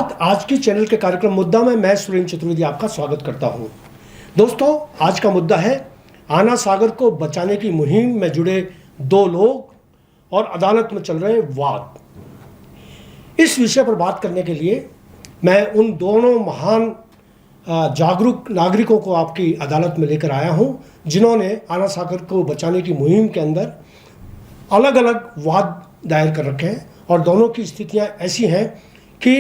सुप्रभात। आज की चैनल के कार्यक्रम मुद्दा में मैं सुरेंद्र चतुर्वेदी आपका स्वागत करता हूं। दोस्तों, आज का मुद्दा है आना सागर को बचाने की मुहिम में जुड़े दो लोग और अदालत में चल रहे वाद। इस विषय पर बात करने के लिए मैं उन दोनों महान जागरूक नागरिकों को आपकी अदालत में लेकर आया हूं, जिन्होंने आना सागर को बचाने की मुहिम के अंदर अलग अलग वाद दायर कर रखे हैं और दोनों की स्थितियां ऐसी हैं कि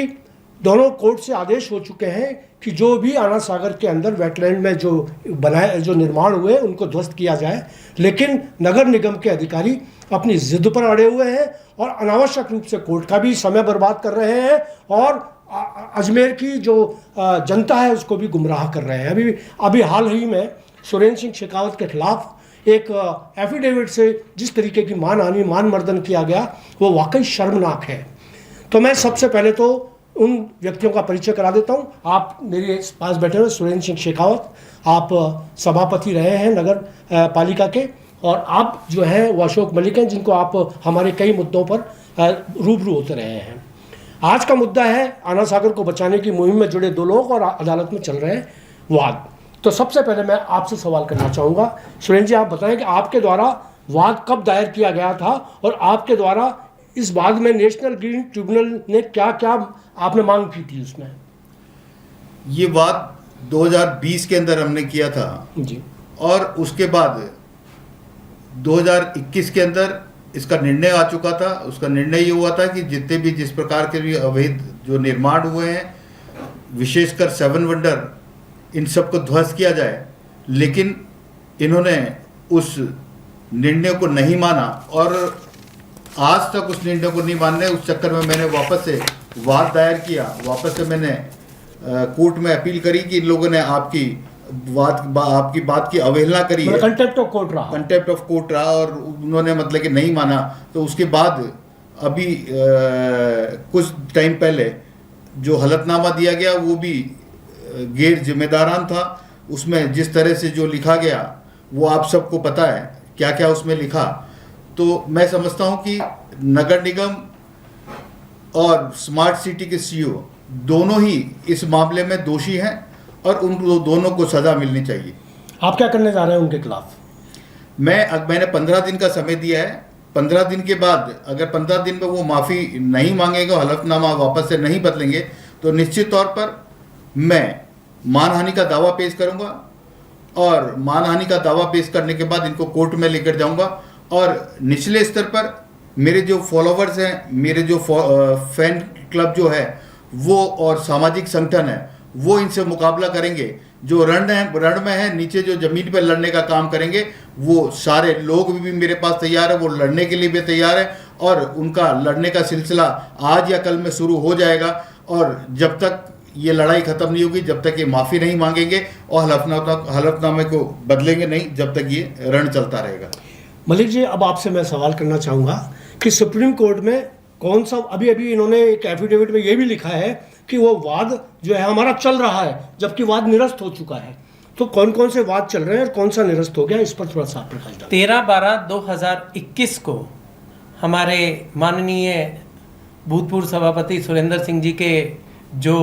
दोनों कोर्ट से आदेश हो चुके हैं कि जो भी आना सागर के अंदर वेटलैंड में जो निर्माण हुए उनको ध्वस्त किया जाए, लेकिन नगर निगम के अधिकारी अपनी जिद पर अड़े हुए हैं और अनावश्यक रूप से कोर्ट का भी समय बर्बाद कर रहे हैं और अजमेर की जो जनता है उसको भी गुमराह कर रहे हैं। अभी हाल ही में सुरेंद्र सिंह शेखावत के खिलाफ एक एफिडेविट से जिस तरीके की मान मर्दन किया गया वो वाकई शर्मनाक है। तो मैं सबसे पहले तो उन व्यक्तियों का परिचय करा देता हूं। आप मेरे पास बैठे हुए सुरेंद्र सिंह शेखावत, आप सभापति रहे हैं नगर पालिका के, और आप जो हैं वो अशोक मलिक हैं, जिनको आप हमारे कई मुद्दों पर रूबरू होते रहे हैं। आज का मुद्दा है आना सागर को बचाने की मुहिम में जुड़े दो लोग और अदालत में चल रहे वाद। तो सबसे पहले मैं आपसे सवाल करना चाहूँगा, सुरेंद्र जी, आप बताएं कि आपके द्वारा वाद कब दायर किया गया था और आपके द्वारा इस वाद में नेशनल ग्रीन ट्रिब्यूनल ने क्या क्या आपने मांग की थी उसमें? ये वाद 2020 के अंदर हमने किया था जी, और उसके बाद 2021 के अंदर इसका निर्णय आ चुका था। उसका निर्णय ये हुआ था कि जितने भी जिस प्रकार के भी अवैध जो निर्माण हुए हैं, विशेषकर 7 वंडर, इन सब को ध्वस्त किया जाए। लेकिन इन्होंने उस निर्णय को नहीं माना और आज तक उस निर्णय को नहीं मानने, उस चक्कर में मैंने वापस से वाद दायर किया। वापस से मैंने कोर्ट में अपील करी कि इन लोगों ने आपकी बात की अवहेलना करी है, कंटेम्प्ट ऑफ कोर्ट रहा, कंटेम्प्ट ऑफ कोर्ट रहा, और उन्होंने मतलब कि नहीं माना। तो उसके बाद अभी कुछ टाइम पहले जो हलफनामा दिया गया वो भी गैर जिम्मेदारान था। उसमें जिस तरह से जो लिखा गया वो आप सबको पता है क्या क्या उसमें लिखा। तो मैं समझता हूं कि नगर निगम और स्मार्ट सिटी के सीईओ दोनों ही इस मामले में दोषी हैं और उन दोनों को सजा मिलनी चाहिए। आप क्या करने जा रहे हैं उनके खिलाफ? मैंने 15 दिन का समय दिया है। 15 दिन के बाद अगर 15 दिन में वो माफ़ी नहीं मांगेगा, हलफनामा वापस से नहीं बदलेंगे, तो निश्चित तौर पर मैं मानहानि का दावा पेश करूंगा और मानहानि का दावा पेश करने के बाद इनको कोर्ट में लेकर जाऊंगा और निचले स्तर पर मेरे जो फॉलोवर्स हैं, मेरे जो फैन क्लब जो है वो और सामाजिक संगठन है वो इनसे मुकाबला करेंगे। जो रण में है, नीचे जो ज़मीन पर लड़ने का काम करेंगे, वो सारे लोग भी मेरे पास तैयार है, वो लड़ने के लिए भी तैयार है और उनका लड़ने का सिलसिला आज या कल में शुरू हो जाएगा। और जब तक ये लड़ाई ख़त्म नहीं होगी, जब तक ये माफ़ी नहीं मांगेंगे और हलफनामे को बदलेंगे नहीं, जब तक ये रण चलता रहेगा। मलिक जी, अब आपसे मैं सवाल करना चाहूँगा कि सुप्रीम कोर्ट में कौन सा, अभी इन्होंने एक एफिडेविट में ये भी लिखा है कि वो वाद जो है हमारा चल रहा है, जबकि वाद निरस्त हो चुका है। तो कौन कौन से वाद चल रहे हैं और कौन सा निरस्त हो गया, इस पर थोड़ा सा प्रकाश डालें। 13/12/2021 को हमारे माननीय भूतपूर्व सभापति सुरेंद्र सिंह जी के जो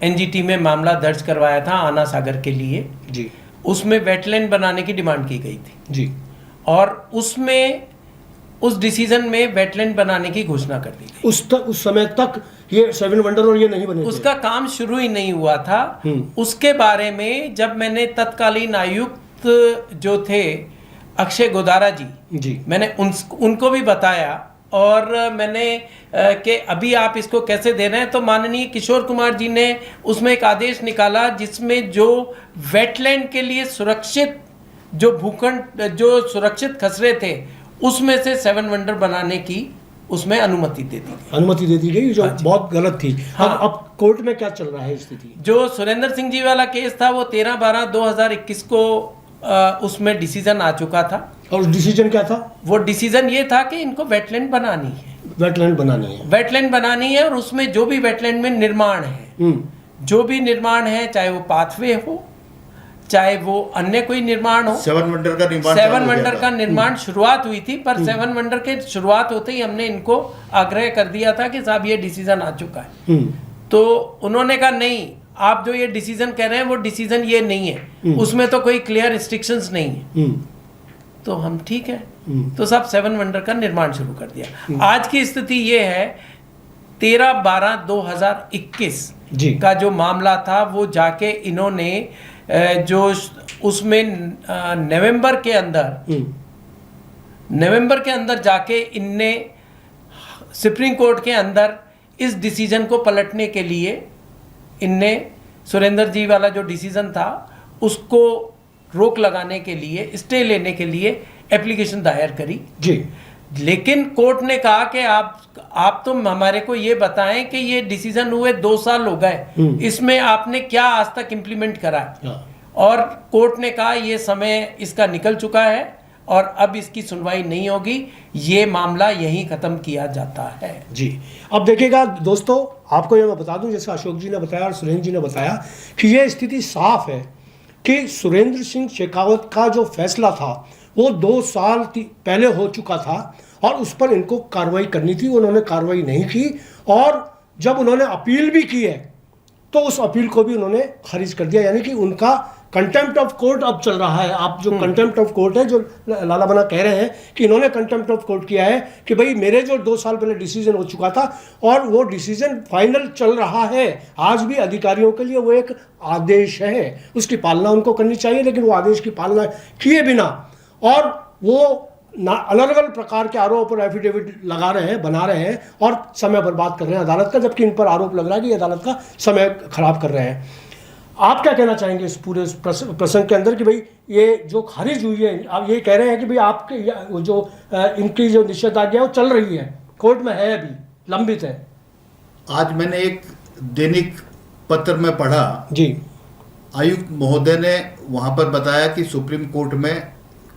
एनजीटी में मामला दर्ज करवाया था आना सागर के लिए जी, उसमें वेटलैंड बनाने की डिमांड की गई थी जी, और उसमें उस डिसीजन में वेटलैंड बनाने की घोषणा कर दी गई। उस समय तक ये 7 वंडर और ये नहीं बने थे। उसका काम शुरू ही नहीं हुआ था। उसके बारे में जब मैंने तत्कालीन आयुक्त जो थे अक्षय गोदारा जी, मैंने उनको भी बताया और मैंने कि अभी आप इसको कैसे दे रहे हैं, तो माननीय किशोर कुमार जी ने उसमें एक आदेश निकाला जिसमें जो वेटलैंड के लिए सुरक्षित जो भूखंड जो सुरक्षित खसरे थे उसमें से 7 वंडर बनाने की उसमें अनुमति दे दी गई, जो बहुत गलत थी। हाँ, अब कोर्ट में क्या चल रहा है स्थिति? जो सुरेंद्र सिंह जी वाला केस था वो 13/12/2021 को उसमें डिसीजन आ चुका था। और डिसीजन क्या था? वो डिसीजन ये था कि इनको वेटलैंड बनानी है, वेटलैंड बनानी है और उसमें जो भी वेटलैंड में निर्माण है, जो भी निर्माण है, चाहे वो पाथवे हो, चाहे वो अन्य कोई निर्माण हो। 7 वंडर का निर्माण शुरुआत हुई थी, पर 7 वंडर के शुरुआत होते ही हमने इनको आग्रह कर दिया था कि साहब ये डिसीजन आ चुका है। तो उन्होंने कहा नहीं, आप जो ये डिसीजन कह रहे हैं वो डिसीजन ये नहीं है, उसमें तो कोई क्लियर रिस्ट्रिक्शंस नहीं है। तो हम ठीक है, तो सब 7 वंडर का निर्माण शुरू कर दिया। आज की स्थिति ये है, 13/12/2021 का जो मामला था वो जाके इन्होंने जो उसमें नवंबर के अंदर जाके इनने सुप्रीम कोर्ट के अंदर इस डिसीजन को पलटने के लिए इनने सुरेंद्र जी वाला जो डिसीजन था उसको रोक लगाने के लिए, स्टे लेने के लिए एप्लीकेशन दायर करी जी। लेकिन कोर्ट ने कहा कि आप तो हमारे को ये बताएं कि ये डिसीजन हुए 2 साल हो गए, इसमें आपने क्या आज तक इम्प्लीमेंट करा। और कोर्ट ने कहा ये समय इसका निकल चुका है और अब इसकी सुनवाई नहीं होगी, ये मामला यहीं खत्म किया जाता है। जी, अब देखिएगा दोस्तों, आपको ये मैं बता दूं, जैसे अशोक जी ने बताया और सुरेंद्र जी ने बताया कि ये स्थिति साफ है कि सुरेंद्र सिंह शेखावत का जो फैसला था वो 2 साल पहले हो चुका था और उस पर इनको कार्रवाई करनी थी, उन्होंने कार्रवाई नहीं की। और जब उन्होंने अपील भी की है तो उस अपील को भी उन्होंने खारिज कर दिया, यानी कि उनका कंटेम्प्ट ऑफ कोर्ट अब चल रहा है। आप जो कंटेम्प्ट ऑफ कोर्ट है, जो लाला बना कह रहे हैं कि इन्होंने कंटेम्प्ट ऑफ कोर्ट किया है कि भाई मेरे जो 2 साल पहले डिसीजन हो चुका था और वो डिसीजन फाइनल चल रहा है, आज भी अधिकारियों के लिए वो एक आदेश है, उसकी पालना उनको करनी चाहिए। लेकिन वो आदेश की पालना किए बिना और वो अलग अलग प्रकार के आरोप और एफिडेविट लगा रहे हैं, बना रहे हैं और समय बर्बाद कर रहे हैं अदालत का, जबकि इन पर आरोप लग रहा है कि अदालत का समय खराब कर रहे हैं। आप क्या कहना चाहेंगे इस पूरे प्रसंग के अंदर कि भाई ये जो खारिज हुई है, आप ये कह रहे हैं कि भाई आपके जो इनकी जो निषेधाज्ञा है वो चल रही है, कोर्ट में है, अभी लंबित है। आज मैंने एक दैनिक पत्र में पढ़ा जी, आयुक्त महोदय ने वहां पर बताया कि सुप्रीम कोर्ट में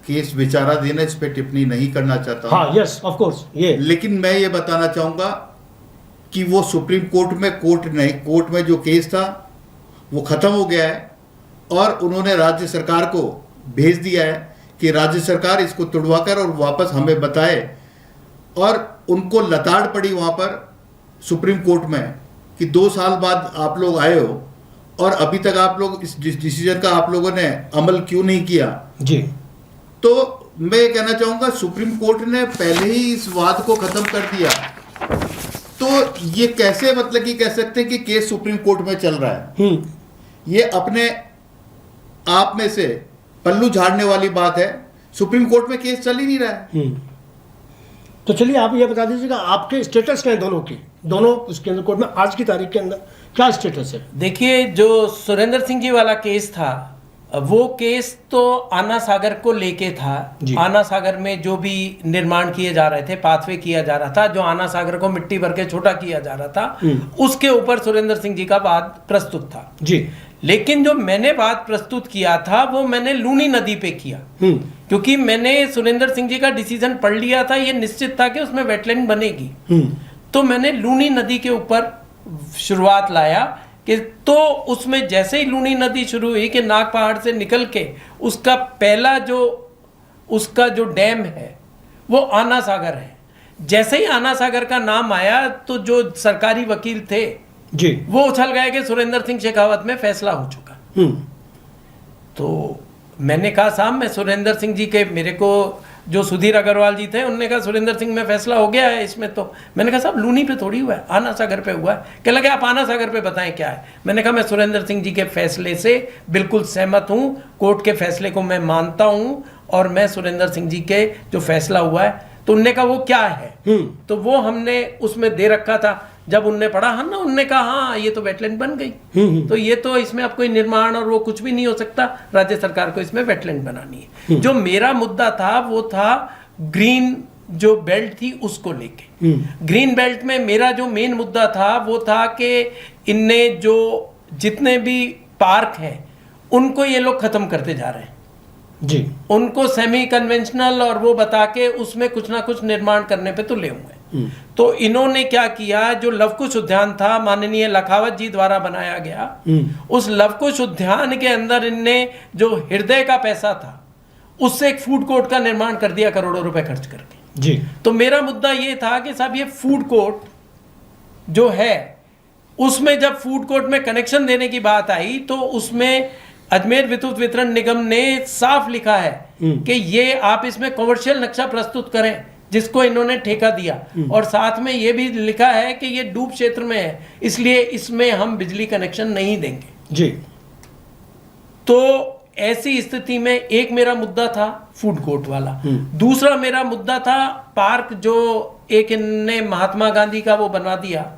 केस विचाराधीन है, इस पे टिप्पणी नहीं करना चाहता। हाँ, यस, ऑफ कोर्स, ये। लेकिन मैं ये बताना चाहूंगा कि वो सुप्रीम कोर्ट में कोर्ट में जो केस था वो खत्म हो गया है और उन्होंने राज्य सरकार को भेज दिया है कि राज्य सरकार इसको तुड़वाकर और वापस हमें बताए। और उनको लताड़ पड़ी वहां पर सुप्रीम कोर्ट में कि 2 साल बाद आप लोग आए हो और अभी तक आप लोग इस डिसीजन का आप लोगों ने अमल क्यों नहीं किया। जी, तो मैं ये कहना चाहूंगा सुप्रीम कोर्ट ने पहले ही इस वाद को खत्म कर दिया, तो ये कैसे मतलब कि कह सकते हैं कि केस सुप्रीम कोर्ट में चल रहा है। ये अपने आप में से पल्लू झाड़ने वाली बात है। सुप्रीम कोर्ट में केस चल ही नहीं रहा है। तो चलिए आप ये बता दीजिएगा आपके स्टेटस क्या है दोनों उसके अंदर कोर्ट में आज की तारीख के अंदर क्या स्टेटस है। देखिए, जो सुरेंद्र सिंह जी वाला केस था वो केस तो आना सागर को लेके था। आना सागर में जो भी निर्माण किए जा रहे थे, पाथवे किया जा रहा था, जो आना सागर को मिट्टी भर के छोटा किया जा रहा था, उसके ऊपर सुरेंद्र सिंह जी का वाद प्रस्तुत था जी। लेकिन जो मैंने बात प्रस्तुत किया था वो मैंने लूनी नदी पे किया, क्योंकि मैंने सुरेंद्र सिंह जी का डिसीजन पढ़ लिया था, ये निश्चित था कि उसमें वेटलैंड बनेगी। तो मैंने लूनी नदी के ऊपर शुरुआत लाया कि तो उसमें जैसे ही लूनी नदी शुरू हुई कि नाग पहाड़ से निकल के उसका पहला उसका जो डैम है वो आना सागर है। जैसे ही आना सागर का नाम आया तो जो सरकारी वकील थे जी वो उछल गए कि सुरेंद्र सिंह शेखावत में फैसला हो चुका। तो मैंने कहा साहब, मैं सुरेंद्र सिंह जी के, मेरे को जो सुधीर अग्रवाल जी थे उन्होंने कहा सुरेंद्र सिंह में फैसला हो गया है इसमें। तो मैंने कहा साहब लूनी पे थोड़ी हुआ है, आना सागर पे हुआ है। कह लगे आप आना सागर पे बताएं क्या है। मैंने कहा मैं सुरेंद्र सिंह जी के फैसले से बिल्कुल सहमत हूँ, कोर्ट के फैसले को मैं मानता हूँ और मैं सुरेंद्र सिंह जी के जो फैसला हुआ है, तो उनने कहा वो क्या है। तो वो हमने उसमें दे रखा था। जब उनने पढ़ा हाँ ना, उनने कहा हाँ ये तो वेटलैंड बन गई, तो ये तो इसमें अब कोई निर्माण और वो कुछ भी नहीं हो सकता, राज्य सरकार को इसमें वेटलैंड बनानी है। जो मेरा मुद्दा था वो था ग्रीन जो बेल्ट थी उसको लेके। ग्रीन बेल्ट में मेरा जो मेन मुद्दा था वो था कि इनने जो जितने भी पार्क हैं उनको ये लोग खत्म करते जा रहे हैं जी। उनको सेमी कन्वेंशनल और वो बता के उसमें कुछ ना कुछ निर्माण करने पे तुले हुए हैं। तो इन्होंने क्या किया, जो लवकुश उद्यान था माननीय लखावत जी द्वारा बनाया गया, उस लवकुश उद्यान के अंदर इनने जो हृदय का पैसा था उससे एक फूड कोर्ट का निर्माण कर दिया करोड़ों रुपए खर्च करके जी। तो मेरा मुद्दा ये था कि साहब ये फूड कोर्ट जो है उसमें जब फूड कोर्ट में कनेक्शन देने की बात आई तो उसमें अजमेर विद्युत वितरण निगम ने साफ लिखा है कि ये आप इसमें कमर्शियल नक्शा प्रस्तुत करें, जिसको इन्होंने ठेका दिया, और साथ में ये भी लिखा है कि ये डूब क्षेत्र में है, इसलिए इसमें हम बिजली कनेक्शन नहीं देंगे जी। तो ऐसी स्थिति में एक मेरा मुद्दा था फूड कोर्ट वाला, दूसरा मेरा मुद्दा था पार्क जो एक इनने महात्मा गांधी का वो बनवा दिया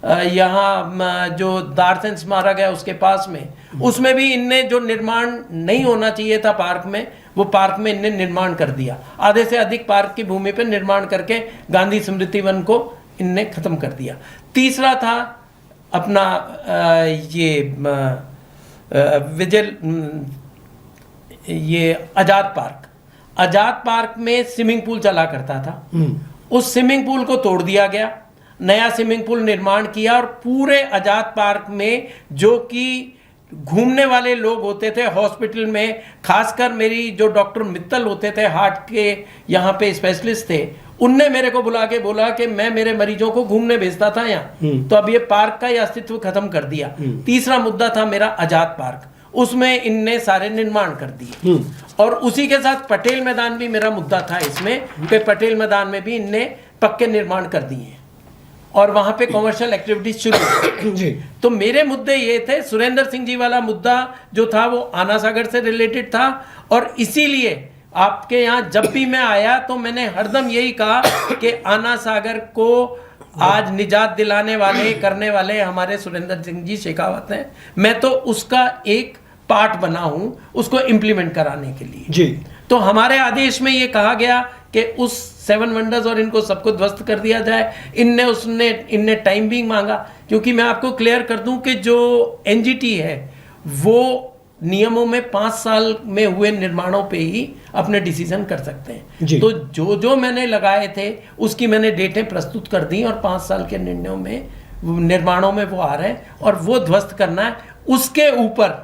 यहाँ जो दारसेन स्मारक है उसके पास में, उसमें भी इनने जो निर्माण नहीं होना चाहिए था पार्क में, वो पार्क में इनने निर्माण कर दिया। आधे से अधिक पार्क की भूमि पर निर्माण करके गांधी स्मृति वन को इनने खत्म कर दिया। तीसरा था अपना ये आजाद पार्क। आजाद पार्क में स्विमिंग पूल चला करता था, उस स्विमिंग पूल को तोड़ दिया गया, नया स्विमिंग पूल निर्माण किया, और पूरे आजाद पार्क में जो कि घूमने वाले लोग होते थे हॉस्पिटल में, खासकर मेरी जो डॉक्टर मित्तल होते थे हार्ट के यहाँ पे स्पेशलिस्ट थे, उनने मेरे को बुला के बोला कि मैं मेरे मरीजों को घूमने भेजता था यहाँ, तो अब ये पार्क का ही अस्तित्व खत्म कर दिया। तीसरा मुद्दा था मेरा आजाद पार्क, उसमें इनने सारे निर्माण कर दिए। और उसी के साथ पटेल मैदान भी मेरा मुद्दा था इसमें कि पटेल मैदान में भी इनने पक्के निर्माण कर दिए हैं और वहां पे कमर्शियल एक्टिविटीज शुरू जी। तो मेरे मुद्दे ये थे। सुरेंद्र सिंह जी वाला मुद्दा जो था वो आना सागर से रिलेटेड था, और इसीलिए आपके यहाँ जब भी मैं आया तो मैंने हरदम यही कहा कि आना सागर को आज निजात दिलाने वाले करने वाले हमारे सुरेंद्र सिंह जी शेखावत हैं। मैं तो उसका एक पार्ट बना हूं उसको इम्प्लीमेंट कराने के लिए जी। तो हमारे आदेश में ये कहा गया कि उस 7 वंडर्स और इनको सबको ध्वस्त कर दिया जाए। इनने टाइम भी मांगा, क्योंकि मैं आपको क्लियर कर दूं कि जो एनजीटी है वो नियमों में 5 साल में हुए निर्माणों पे ही अपने डिसीजन कर सकते हैं। तो जो जो मैंने लगाए थे उसकी मैंने डेटें प्रस्तुत कर दी, और 5 साल के निर्णयों में निर्माणों में वो आ रहे हैं और वो ध्वस्त करना है। उसके ऊपर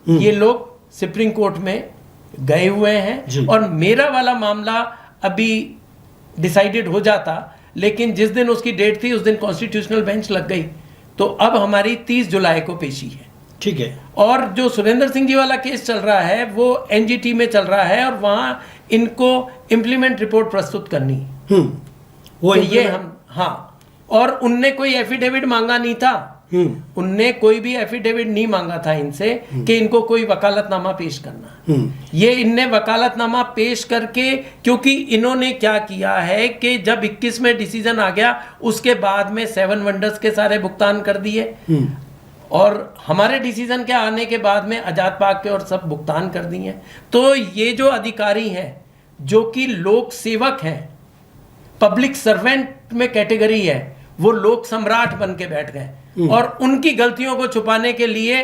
ये लोग सुप्रीम कोर्ट में गए हुए हैं, और मेरा वाला मामला अभी डिसाइडेड हो जाता, लेकिन जिस दिन उसकी डेट थी उस दिन कॉन्स्टिट्यूशनल बेंच लग गई, तो अब हमारी 30 जुलाई को पेशी है। ठीक है। और जो सुरेंद्र सिंह जी वाला केस चल रहा है वो एनजीटी में चल रहा है, और वहां इनको इम्प्लीमेंट रिपोर्ट प्रस्तुत करनी वो ये हम हाँ, और उनने कोई एफिडेविट मांगा नहीं था, उनने कोई भी एफिडेविट नहीं मांगा था इनसे कि इनको कोई वकालतनामा पेश करना। ये इनने वकालतनामा पेश करके, क्योंकि इन्होंने क्या किया है कि जब 21 में डिसीजन आ गया उसके बाद में 7 वंडर्स के सारे भुगतान कर दिए, और हमारे डिसीजन के आने के बाद में आजाद पार्क के और सब भुगतान कर दिए। तो ये जो अधिकारी हैं जो कि लोक सेवक हैं, पब्लिक सर्वेंट में कैटेगरी है, वो लोक सम्राट बन के बैठ गए, और उनकी गलतियों को छुपाने के लिए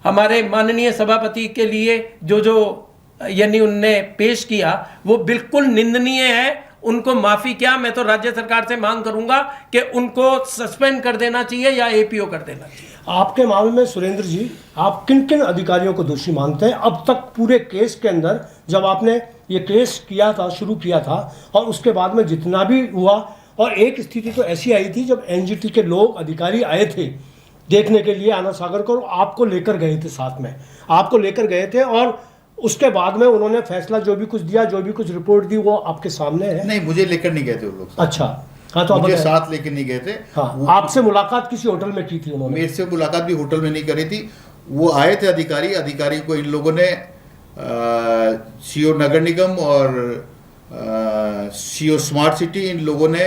हमारे माननीय सभापति के लिए जो यानी उनने पेश किया वो बिल्कुल निंदनीय है। उनको माफी क्या, मैं तो राज्य सरकार से मांग करूंगा कि उनको सस्पेंड कर देना चाहिए या एपीओ कर देना चाहिए। आपके मामले में सुरेंद्र जी, आप किन किन अधिकारियों को दोषी मानते हैं अब तक पूरे केस के अंदर? जब आपने ये केस किया था, शुरू किया था, और उसके बाद में जितना भी हुआ, और एक स्थिति तो ऐसी आई थी जब एनजीटी के लोग अधिकारी आए थे देखने के लिए आना सागर को, आपको लेकर गए थे, साथ में आपको लेकर गए थे, और उसके बाद में उन्होंने फैसला जो भी कुछ दिया, जो भी कुछ रिपोर्ट दी, वो आपके सामने है। नहीं, मुझे लेकर नहीं गए थे वो लोग। अच्छा, हाँ, तो मुझे साथ लेकर नहीं गए थे। हाँ, आपसे मुलाकात किसी होटल में की थी उन्होंने? मेरे से मुलाकात भी होटल में नहीं करी थी। वो आए थे अधिकारी को इन लोगों ने सीओ नगर निगम और सीओ स्मार्ट सिटी, इन लोगों ने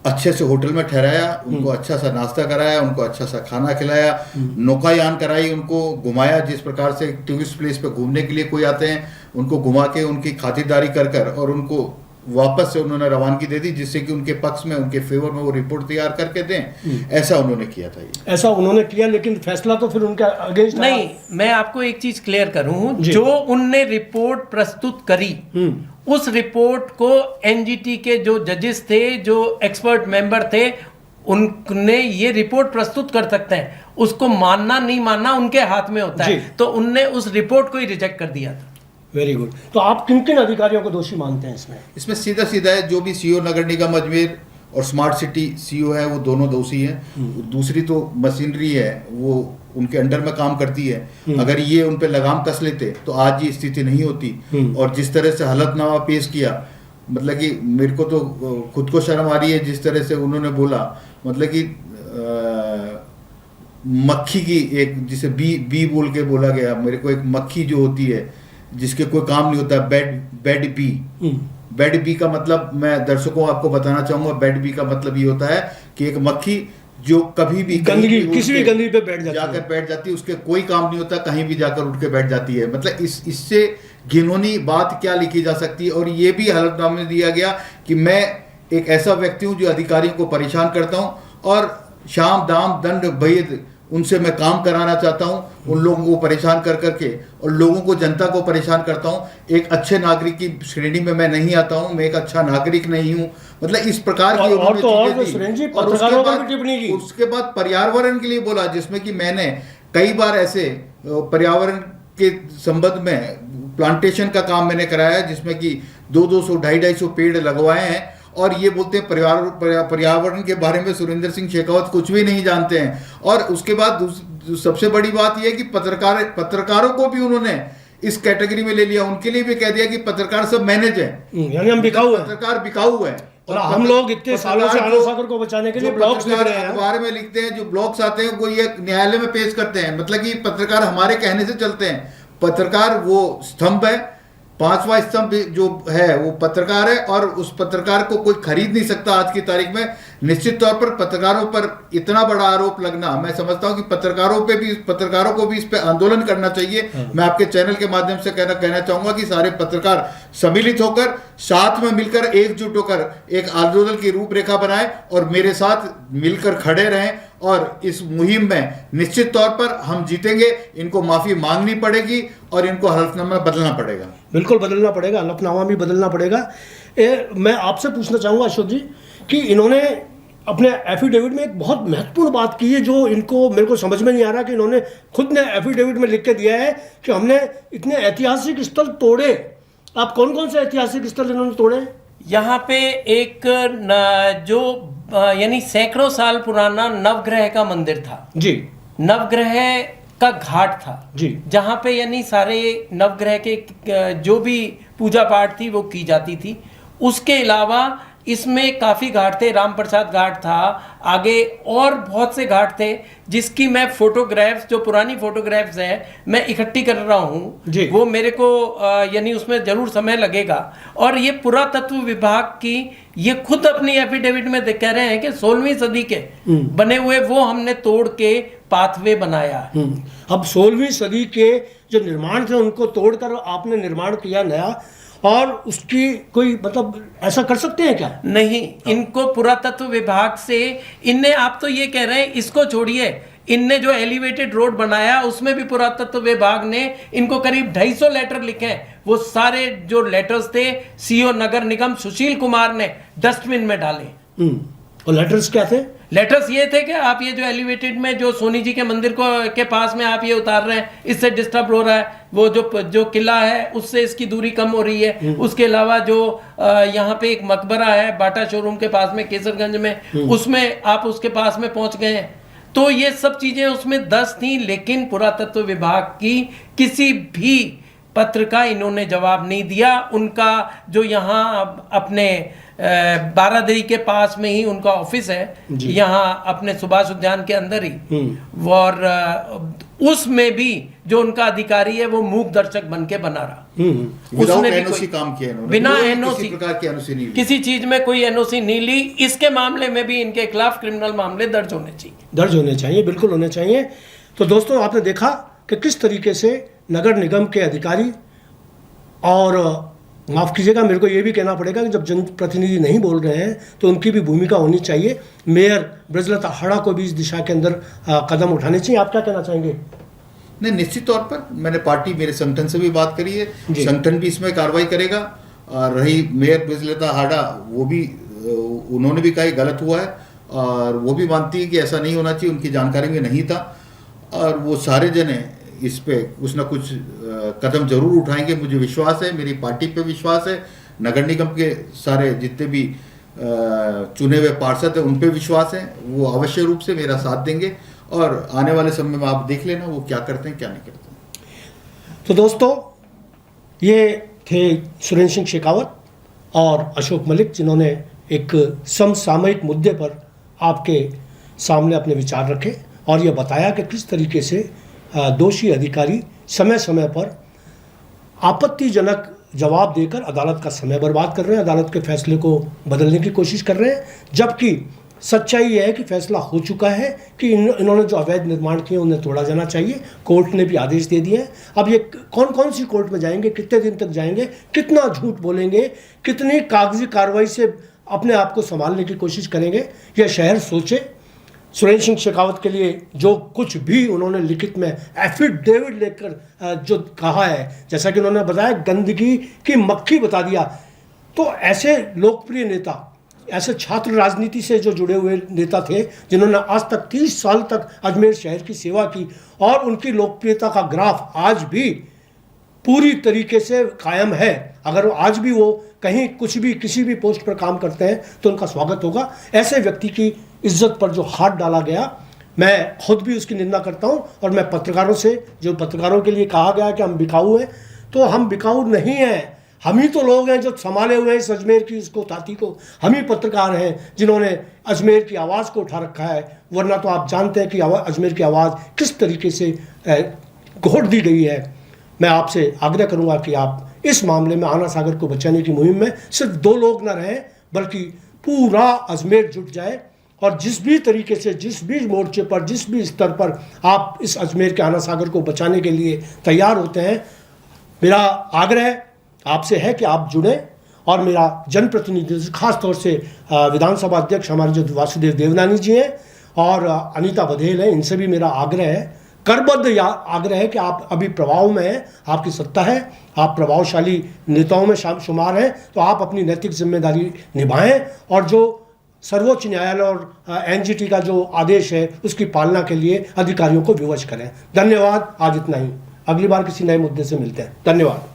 अच्छे से होटल में ठहराया, उनको अच्छा सा नाश्ता कराया, उनको अच्छा सा खाना खिलाया, नौकायान कराई, उनको घुमाया। जिस प्रकार से टूरिस्ट प्लेस पे घूमने के लिए कोई आते हैं उनको घुमा के उनकी खातिरदारी कर और उनको वापस से उन्होंने रवानगी दे दी, जिससे कि उनके पक्ष में, उनके फेवर में वो रिपोर्ट तैयार करके दें। ऐसा उन्होंने किया था। ऐसा उन्होंने किया, लेकिन फैसला तो फिर उनके अगेंस्ट नहीं। मैं आपको एक चीज क्लियर करूं, जो उनने रिपोर्ट प्रस्तुत करी उस रिपोर्ट को एनजीटी के जो जजेस थे, जो एक्सपर्ट मेंबर थे, उनने ये रिपोर्ट प्रस्तुत कर सकते हैं, उसको मानना नहीं मानना उनके हाथ में होता है। तो उनने उस रिपोर्ट को ही रिजेक्ट कर दिया था। Very good. तो आप किन किन अधिकारियों को दोषी मानते हैं इसमें? इसमें सीधा है जो भी सीओ नगर निगम अजमेर और स्मार्ट सिटी सीईओ है, वो दोनों दोषी हैं। दूसरी तो मशीनरी है, वो उनके अंडर में काम करती है। अगर ये उन पे लगाम कस लेते तो आज ये स्थिति नहीं होती। और जिस तरह से हलफनामा पेश किया, मतलब कि मेरे को तो खुद को शर्म आ रही है जिस तरह से उन्होंने बोला। मतलब कि मक्खी की एक, जिसे बी बोल के बोला गया, मेरे को एक मक्खी जो होती है जिसके कोई काम नहीं होता, बेड बी। बेड बी का मतलब मैं दर्शकों आपको बताना चाहूंगा, बेड बी का मतलब ये होता है कि एक मक्खी जो कभी भी गंदगी, किसी भी गंदगी पे जाकर बैठ जाती है, उसके कोई काम नहीं होता, कहीं भी जाकर उठ के बैठ जाती है। मतलब इससे घिनौनी बात क्या लिखी जा सकती है। और ये भी हलफनामे में दिया गया कि मैं एक ऐसा व्यक्ति हूं जो अधिकारियों को परेशान करता हूं और शाम दाम दंड भेद उनसे मैं काम कराना चाहता हूं, उन लोगों को परेशान कर करके, और लोगों को, जनता को परेशान करता हूं। एक अच्छे नागरिक की श्रेणी में मैं नहीं आता हूं, मैं एक अच्छा नागरिक नहीं हूं। मतलब इस प्रकार की और उसके बाद पर्यावरण के लिए बोला, जिसमें कि मैंने कई बार ऐसे पर्यावरण के संबंध में प्लांटेशन का काम मैंने कराया है, जिसमें कि 200 250 पेड़ लगवाए हैं। और ये बोलते हैं पर्यावरण के बारे में सुरेंद्र सिंह शेखावत कुछ भी नहीं जानते हैं। और उसके बाद सबसे बड़ी बात यह है कि पत्रकारों को भी उन्होंने इस कैटेगरी में ले लिया। उनके लिए भी कह दिया कि पत्रकार सब मैनेज है, यानी हम बिकाऊ हैं, पत्रकार बिकाऊ है। और हम लोग इतने सालों से आना सागर को बचाने के लिए ब्लॉग्स लिख रहे हैं, अखबार में लिखते हैं, जो ब्लॉग्स आते हैं वो ये न्यायालय में पेश करते हैं। मतलब कि पत्रकार हमारे कहने से चलते हैं। पत्रकार वो स्तंभ है, पांचवा स्तंभ जो है वो पत्रकार है, और उस पत्रकार को कोई खरीद नहीं सकता आज की तारीख में। निश्चित तौर पर पत्रकारों पर इतना बड़ा आरोप लगना, मैं समझता हूं कि पत्रकारों को भी इस पे आंदोलन करना चाहिए। मैं आपके चैनल के माध्यम से कहना चाहूंगा कि सारे पत्रकार सम्मिलित होकर, साथ में मिलकर, एकजुट होकर एक आंदोलन की रूपरेखा बनाएं और मेरे साथ मिलकर खड़े रहें। और इस मुहिम में निश्चित तौर पर हम जीतेंगे। इनको माफी मांगनी पड़ेगी और इनको हलफनामा बदलना पड़ेगा। बिल्कुल बदलना पड़ेगा, हलफनामा भी बदलना पड़ेगा। मैं आपसे पूछना चाहूंगा अशोक जी कि इन्होंने अपने एफिडेविट में एक बहुत महत्वपूर्ण बात की है, जो इनको, मेरे को समझ में नहीं आ रहा, कि इन्होंने खुद ने एफिडेविट में लिख के दिया है कि हमने इतने ऐतिहासिक स्थल तोड़े। आप कौन कौन से ऐतिहासिक स्थल इन्होंने तोड़े? यहाँ पे एक जो यानी सैकड़ों साल पुराना नवग्रह का मंदिर था जी, नवग्रह का घाट था जी, जहाँ पे यानी सारे नवग्रह के जो भी पूजा पाठ थी वो की जाती थी। उसके अलावा इसमें काफ़ी घाट थे, राम प्रसाद घाट था, आगे और बहुत से घाट थे, जिसकी मैं फोटोग्राफ्स, जो पुरानी फोटोग्राफ्स हैं, मैं इकट्ठी कर रहा हूँ। वो मेरे को यानी उसमें ज़रूर समय लगेगा। और ये पुरातत्व विभाग की ये खुद अपनी एफिडेविट में कह रहे हैं कि 16वीं सदी के बने हुए वो हमने तोड़ के पाथवे बनाया। अब 16वीं सदी के जो निर्माण थे उनको तोड़कर आपने निर्माण किया नया, और उसकी कोई मतलब ऐसा कर सकते हैं क्या? नहीं, इनको पुरातत्व विभाग से इनने, आप तो ये कह रहे हैं इसको छोड़िए, इनने जो एलिवेटेड रोड बनाया उसमें भी पुरातत्व विभाग ने इनको करीब 250 लेटर लिखे हैं। वो सारे जो लेटर्स थे सीईओ नगर निगम सुशील कुमार ने डस्टबिन में डाले। और लेटर्स क्या थे? लेटर्स ये थे कि आप ये जो एलिवेटेड में जो सोनी जी के मंदिर को के पास में आप ये उतार रहे हैं, इससे डिस्टर्ब हो रहा है, वो जो किला है उससे इसकी दूरी कम हो रही है। उसके अलावा जो यहाँ पे एक मकबरा है बाटा शोरूम के पास में केसरगंज में, उसमें आप उसके पास में पहुंच गए हैं। तो ये सब चीजें उसमें 10 थी, लेकिन पुरातत्व विभाग की किसी भी पत्र का इन्होंने जवाब नहीं दिया। उनका जो यहाँ अपने बारादरी के पास में ही उनका ऑफिस है, यहाँ अपने सुभाष उद्यान के अंदर ही, और उसमें भी जो उनका अधिकारी है वो मूक दर्शक बन के बना रहा। उसने भी एनओसी काम किया इन्होंने, बिना एनओसी, किसी प्रकार की एनओसी नहीं ली, किसी चीज में कोई एनओसी नहीं ली। इसके मामले में भी इनके खिलाफ क्रिमिनल मामले दर्ज होने चाहिए, बिल्कुल होने चाहिए। तो दोस्तों, आपने देखा कि किस तरीके से नगर निगम के अधिकारी, और माफ़ कीजिएगा मेरे को ये भी कहना पड़ेगा कि जब जनप्रतिनिधि नहीं बोल रहे हैं तो उनकी भी भूमिका होनी चाहिए। मेयर ब्रजलता हाड़ा को भी इस दिशा के अंदर कदम उठाने चाहिए। आप क्या कहना चाहेंगे? नहीं, निश्चित तौर पर मैंने पार्टी, मेरे संगठन से भी बात करी है, संगठन भी इसमें कार्रवाई करेगा। और रही मेयर ब्रजलता हाड़ा, वो भी, उन्होंने भी कहा गलत हुआ है, और वो भी मानती है कि ऐसा नहीं होना चाहिए, उनकी जानकारी में नहीं था। और वो सारे जने इस पे कुछ ना कुछ कदम जरूर उठाएंगे, मुझे विश्वास है, मेरी पार्टी पे विश्वास है, नगर निगम के सारे जितने भी चुने हुए पार्षद हैं उन पे विश्वास है, वो अवश्य रूप से मेरा साथ देंगे और आने वाले समय में आप देख लेना वो क्या करते हैं क्या नहीं करते हैं। तो दोस्तों, ये थे सुरेंद्र सिंह शेखावत और अशोक मलिक, जिन्होंने एक समसामयिक मुद्दे पर आपके सामने अपने विचार रखे और ये बताया कि किस तरीके से दोषी अधिकारी समय समय पर आपत्तिजनक जवाब देकर अदालत का समय बर्बाद कर रहे हैं, अदालत के फैसले को बदलने की कोशिश कर रहे हैं, जबकि सच्चाई यह है कि फैसला हो चुका है कि इन्होंने जो अवैध निर्माण किए उन्हें तोड़ा जाना चाहिए। कोर्ट ने भी आदेश दे दिए हैं। अब ये कौन कौन सी कोर्ट में जाएंगे, कितने दिन तक जाएंगे, कितना झूठ बोलेंगे, कितनी कागजी कार्रवाई से अपने आप को संभालने की कोशिश करेंगे, यह शहर सोचे। सुरेंद्र सिंह शेखावत के लिए जो कुछ भी उन्होंने लिखित में एफिडेविट लेकर जो कहा है, जैसा कि उन्होंने बताया गंदगी की मक्खी बता दिया, तो ऐसे लोकप्रिय नेता, ऐसे छात्र राजनीति से जो जुड़े हुए नेता थे जिन्होंने आज तक 30 साल तक अजमेर शहर की सेवा की और उनकी लोकप्रियता का ग्राफ आज भी पूरी तरीके से कायम है। अगर आज भी वो कहीं कुछ भी किसी भी पोस्ट पर काम करते हैं तो उनका स्वागत होगा। ऐसे व्यक्ति की इज्जत पर जो हाथ डाला गया, मैं खुद भी उसकी निंदा करता हूं। और मैं पत्रकारों से, जो पत्रकारों के लिए कहा गया कि हम बिकाऊ हैं, तो हम बिकाऊ नहीं हैं। हम ही तो लोग हैं जो संभाले हुए हैं इस अजमेर की इसको ताती को। हम ही पत्रकार हैं जिन्होंने अजमेर की आवाज़ को उठा रखा है, वरना तो आप जानते हैं कि अजमेर की आवाज़ किस तरीके से घोट दी गई है। मैं आपसे आग्रह करूंगा कि आप इस मामले में आना सागर को बचाने की मुहिम में सिर्फ 2 लोग न रहें, बल्कि पूरा अजमेर जुट जाए और जिस भी तरीके से, जिस भी मोर्चे पर, जिस भी स्तर पर आप इस अजमेर के आना सागर को बचाने के लिए तैयार होते हैं, मेरा आग्रह आपसे है कि आप जुड़ें। और मेरा जनप्रतिनिधि, खास तौर से विधानसभा अध्यक्ष हमारे जो वासुदेव देवनानी जी हैं और अनीता बघेल हैं, इनसे भी मेरा आग्रह है, करबद्ध आग्रह है कि आप अभी प्रभाव में हैं, आपकी सत्ता है, आप प्रभावशाली नेताओं में शुमार हैं, तो आप अपनी नैतिक जिम्मेदारी निभाएं और जो सर्वोच्च न्यायालय और एनजीटी का जो आदेश है उसकी पालना के लिए अधिकारियों को विवश करें। धन्यवाद। आज इतना ही, अगली बार किसी नए मुद्दे से मिलते हैं। धन्यवाद।